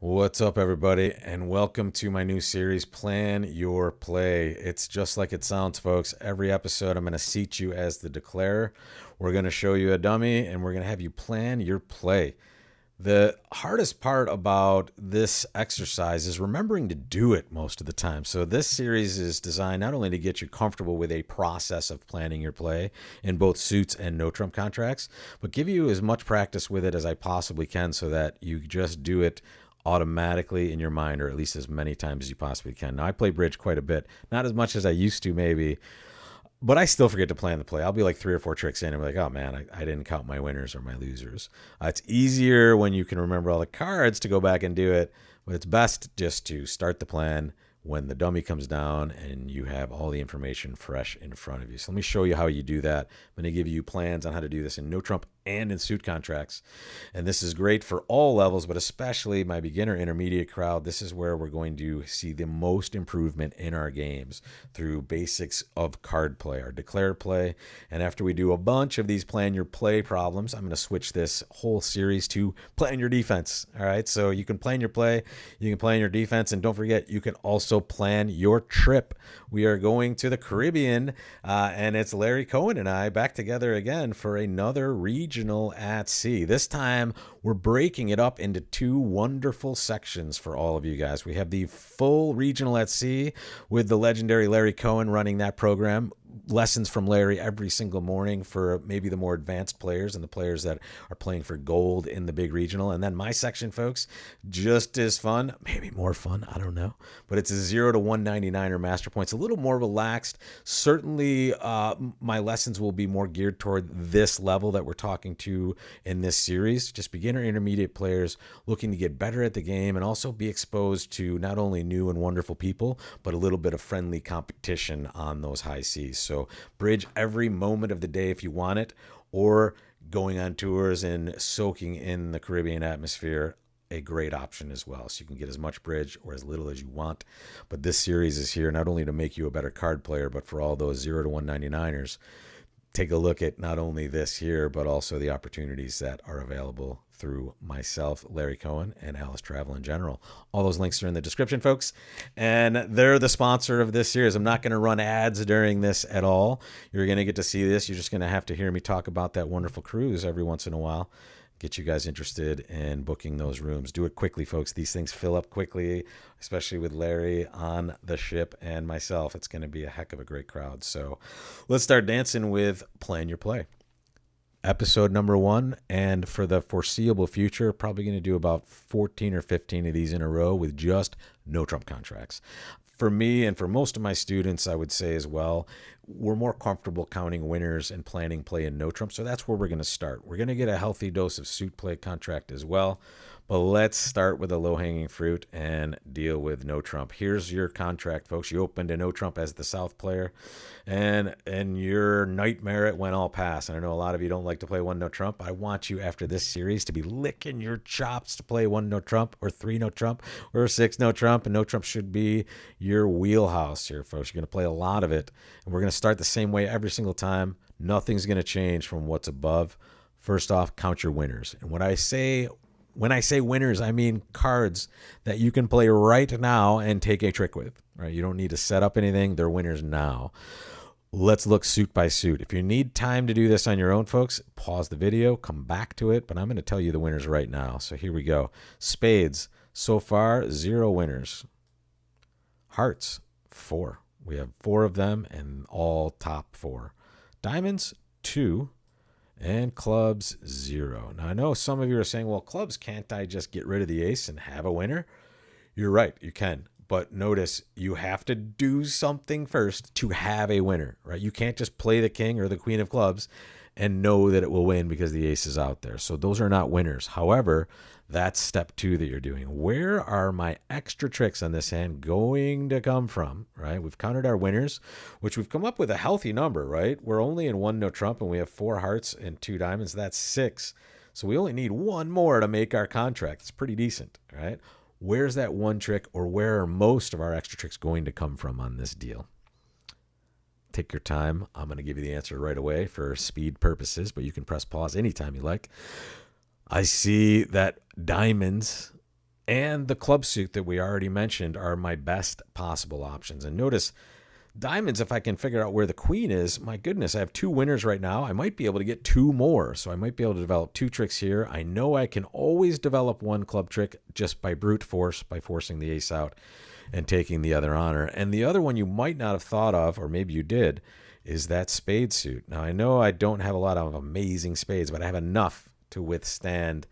What's up, everybody, and welcome to my new series, Plan Your Play. It's just like it sounds, folks. Every episode, I'm going to seat you as the declarer. We're going to show you a dummy, and we're going to have you plan your play. The hardest part about this exercise is remembering to do it most of the time. So, this series is designed not only to get you comfortable with a process of planning your play in both suits and no trump contracts, but give you as much practice with it as I possibly can so that you just do it automatically in your mind, or at least as many times as you possibly can. Now, I play bridge quite a bit, not as much as I used to, maybe, but I still forget to plan the play. I'll be like 3 or 4 tricks in and be like, oh man, I didn't count my winners or my losers. It's easier when you can remember all the cards to go back and do it, but it's best just to start the plan when the dummy comes down and you have all the information fresh in front of you. So let me show you how you do that. I'm going to give you plans on how to do this in no trump and in suit contracts. And this is great for all levels, but especially my beginner intermediate crowd. This is where we're going to see the most improvement in our games through basics of card play, our declared play. And after we do a bunch of these plan your play problems, I'm going to switch this whole series to plan your defense. All right. So you can plan your play, you can plan your defense, and don't forget, you can also plan your trip. We are going to the Caribbean, and it's Larry Cohen and I back together again for another region at sea. This time, we're breaking it up into two wonderful sections for all of you guys. We have the full regional at sea with the legendary Larry Cohen running that program. Lessons from Larry every single morning for maybe the more advanced players and the players that are playing for gold in the big regional. And then my section, folks, just as fun, maybe more fun, I don't know. But it's a 0 to 199er master points, a little more relaxed. Certainly, my lessons will be more geared toward this level that we're talking to in this series. Just beginner, intermediate players looking to get better at the game and also be exposed to not only new and wonderful people, but a little bit of friendly competition on those high seas. So bridge every moment of the day if you want it, or going on tours and soaking in the Caribbean atmosphere, a great option as well. So you can get as much bridge or as little as you want. But this series is here not only to make you a better card player, but for all those 0 to 199ers, take a look at not only this here, but also the opportunities that are available through myself, Larry Cohen, and Alice Travel in general. All those links are in the description, folks. And they're the sponsor of this series. I'm not going to run ads during this at all. You're going to get to see this. You're just going to have to hear me talk about that wonderful cruise every once in a while. Get you guys interested in booking those rooms. Do it quickly, folks. These things fill up quickly, especially with Larry on the ship and myself. It's going to be a heck of a great crowd. So let's start dancing with Plan Your Play. Episode number 1, and for the foreseeable future, probably going to do about 14 or 15 of these in a row with just no trump contracts. For me and for most of my students, I would say as well, we're more comfortable counting winners and planning play in no trump. So that's where we're going to start. We're going to get a healthy dose of suit play contract as well. But let's start with a low-hanging fruit and deal with no trump. Here's your contract, folks. You opened a no trump as the South player, and your nightmare it went all pass. And I know a lot of you don't like to play one no trump. I want you after this series to be licking your chops to play one no trump or 3 no trump or 6 no trump. And no trump should be your wheelhouse here, folks. You're going to play a lot of it, and we're going to start the same way every single time. Nothing's going to change from what's above. First off, count your winners. And when I say winners, I mean cards that you can play right now and take a trick with. Right? You don't need to set up anything. They're winners now. Let's look suit by suit. If you need time to do this on your own, folks, pause the video, come back to it. But I'm going to tell you the winners right now. So here we go. Spades, so far, 0 winners. Hearts, 4. We have 4 of them and all top 4. Diamonds, 2. And clubs, 0. Now, I know some of you are saying, well, clubs, can't I just get rid of the ace and have a winner? You're right, you can. But notice, you have to do something first to have a winner, right? You can't just play the king or the queen of clubs and know that it will win because the ace is out there. So those are not winners. However, that's step 2 that you're doing. Where are my extra tricks on this hand going to come from, right? We've counted our winners, which we've come up with a healthy number, right? We're only in 1 no trump, and we have 4 hearts and 2 diamonds. That's 6. So we only need 1 more to make our contract. It's pretty decent, right? Where's that one trick, or where are most of our extra tricks going to come from on this deal? Take your time. I'm going to give you the answer right away for speed purposes, but you can press pause anytime you like. I see that diamonds and the club suit that we already mentioned are my best possible options. And notice diamonds, if I can figure out where the queen is, my goodness, I have 2 winners right now. I might be able to get 2 more. So I might be able to develop 2 tricks here. I know I can always develop 1 club trick just by brute force, by forcing the ace out and taking the other honor. And the other one you might not have thought of, or maybe you did, is that spade suit. Now, I know I don't have a lot of amazing spades, but I have enough to withstand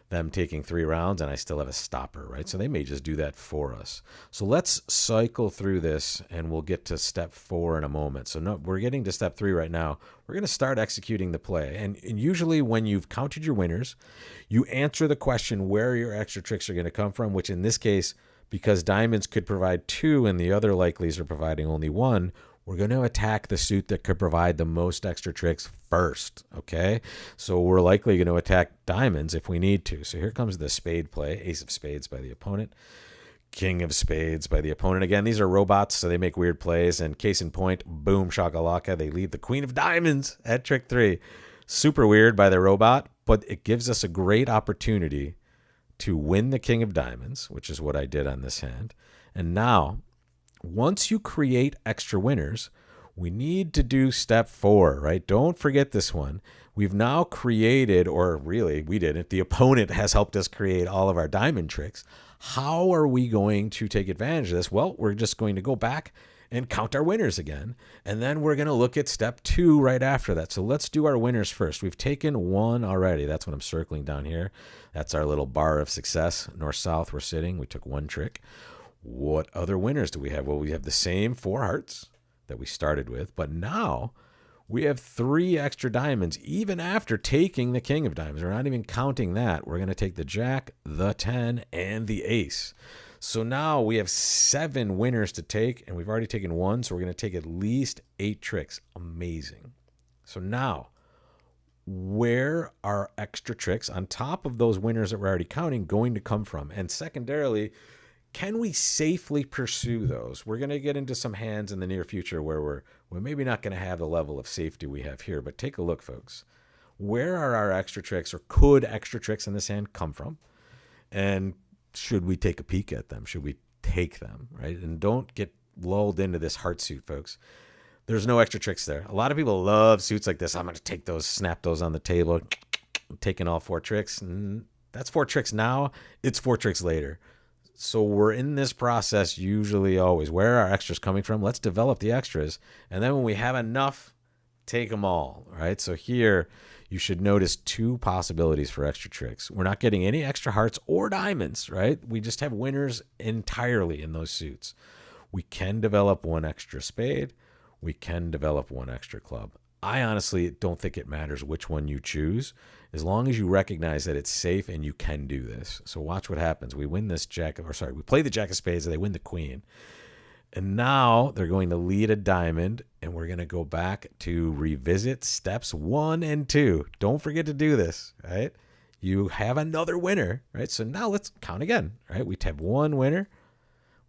them taking 3 rounds, and I still have a stopper, right? So they may just do that for us. So let's cycle through this, and we'll get to step 4 in a moment. So no, we're getting to step 3 right now. We're going to start executing the play. And usually when you've counted your winners, you answer the question where your extra tricks are going to come from, which in this case, because diamonds could provide 2 and the other likelies are providing only 1, we're going to attack the suit that could provide the most extra tricks first, okay? So we're likely going to attack diamonds if we need to. So here comes the spade play, ace of spades by the opponent, king of spades by the opponent. Again, these are robots, so they make weird plays. And case in point, boom, shakalaka, they leave the queen of diamonds at trick 3. Super weird by the robot, but it gives us a great opportunity to win the king of diamonds, which is what I did on this hand. And now, once you create extra winners, we need to do step 4, right? Don't forget this one. We've now created, or really, we didn't. The opponent has helped us create all of our diamond tricks. How are we going to take advantage of this? Well, we're just going to go back and count our winners again. And then we're going to look at step 2 right after that. So let's do our winners first. We've taken 1 already. That's what I'm circling down here. That's our little bar of success. North-south, we're sitting. We took 1 trick. What other winners do we have? Well, we have the same 4 hearts that we started with, but now we have 3 extra diamonds, even after taking the king of diamonds. We're not even counting that. We're going to take the jack, the 10, and the ace. So now we have 7 winners to take, and we've already taken 1, so we're going to take at least 8 tricks. Amazing. So now, where are extra tricks on top of those winners that we're already counting going to come from? And secondarily, can we safely pursue those? We're going to get into some hands in the near future where we're maybe not going to have the level of safety we have here, but take a look, folks. Where are our extra tricks, or could extra tricks in this hand come from? And should we take a peek at them? Should we take them, right? And don't get lulled into this heart suit, folks. There's no extra tricks there. A lot of people love suits like this. I'm going to take those, snap those on the table, taking all 4 tricks. And that's 4 tricks now. It's 4 tricks later. So we're in this process usually always. Where are our extras coming from? Let's develop the extras. And then when we have enough, take them all, right? So here you should notice 2 possibilities for extra tricks. We're not getting any extra hearts or diamonds, right? We just have winners entirely in those suits. We can develop 1 extra spade. We can develop 1 extra club. I honestly don't think it matters which one you choose, as long as you recognize that it's safe and you can do this. So watch what happens. We win this we play the jack of spades, and they win the queen. And now they're going to lead a diamond, and we're going to go back to revisit steps 1 and 2. Don't forget to do this, right? You have another winner, right? So now let's count again, right? We have 1 winner.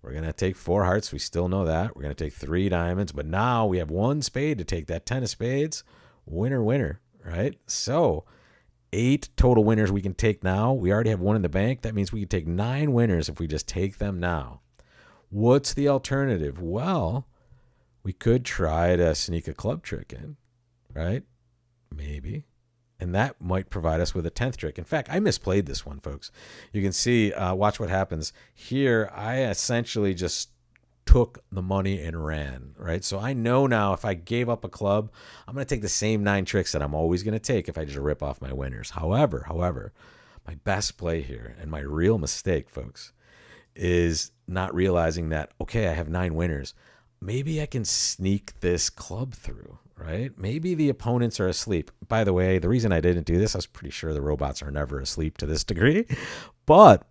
We're going to take 4 hearts. We still know that. We're going to take 3 diamonds, but now we have 1 spade to take that 10 of spades. Winner, winner, right? So 8 total winners we can take now. We already have 1 in the bank. That means we can take 9 winners if we just take them now. What's the alternative? Well, we could try to sneak a club trick in, right? Maybe. And that might provide us with a 10th trick. In fact, I misplayed this one, folks. You can see, watch what happens. Here, I essentially just took the money and ran, right? So I know now if I gave up a club, I'm going to take the same 9 tricks that I'm always going to take if I just rip off my winners. However, my best play here, and my real mistake, folks, is not realizing that, okay, I have 9 winners. Maybe I can sneak this club through, right? Maybe the opponents are asleep. By the way, the reason I didn't do this, I was pretty sure the robots are never asleep to this degree. But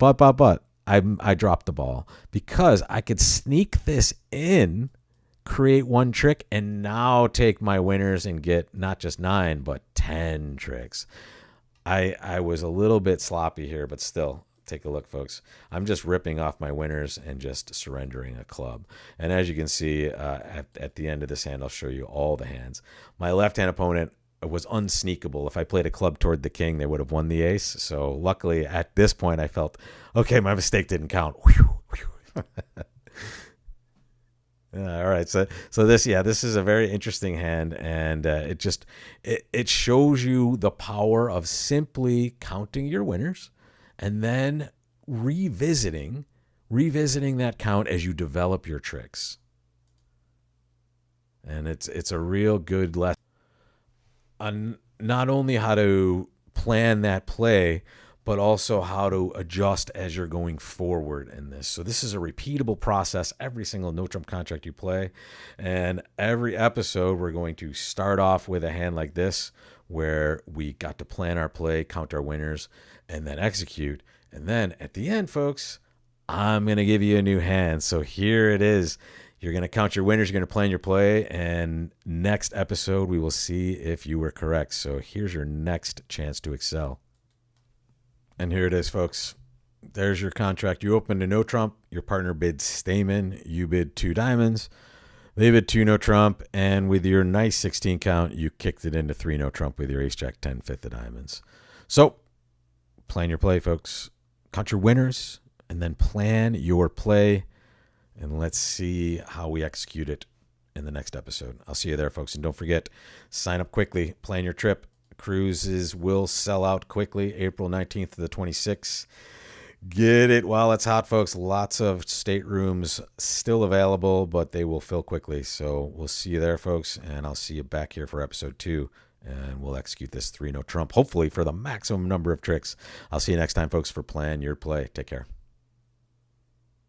I dropped the ball because I could sneak this in, create 1 trick, and now take my winners and get not just 9, but 10 tricks. I was a little bit sloppy here, but still. Take a look, folks. I'm just ripping off my winners and just surrendering a club. And as you can see, at the end of this hand, I'll show you all the hands. My left-hand opponent was unsneakable. If I played a club toward the king, they would have won the ace. So luckily at this point I felt, okay, my mistake didn't count. All right, so this is a very interesting hand, and it shows you the power of simply counting your winners, and then revisiting that count as you develop your tricks. And it's a real good lesson on not only how to plan that play, but also how to adjust as you're going forward in this. So this is a repeatable process every single no trump contract you play. And every episode, we're going to start off with a hand like this, where we got to plan our play, count our winners, and then execute. And then at the end, folks, I'm going to give you a new hand. So here it is. You're going to count your winners, you're going to plan your play, and next episode, we will see if you were correct. So here's your next chance to excel. And here it is, folks. There's your contract. You opened a no trump. Your partner bids Stamen. You bid 2 diamonds. They bid 2 no trump. And with your nice 16 count, you kicked it into 3 no trump with your ace jack 10 fifth of diamonds. So plan your play, folks. Count your winners and then plan your play. And let's see how we execute it in the next episode. I'll see you there, folks. And don't forget, sign up quickly. Plan your trip. Cruises will sell out quickly, April 19th to the 26th. Get it while it's hot, folks. Lots of staterooms still available, but they will fill quickly. So we'll see you there, folks, and I'll see you back here for episode 2, and we'll execute this 3 no trump, hopefully for the maximum number of tricks. I'll see you next time, folks, for Plan Your Play. Take care.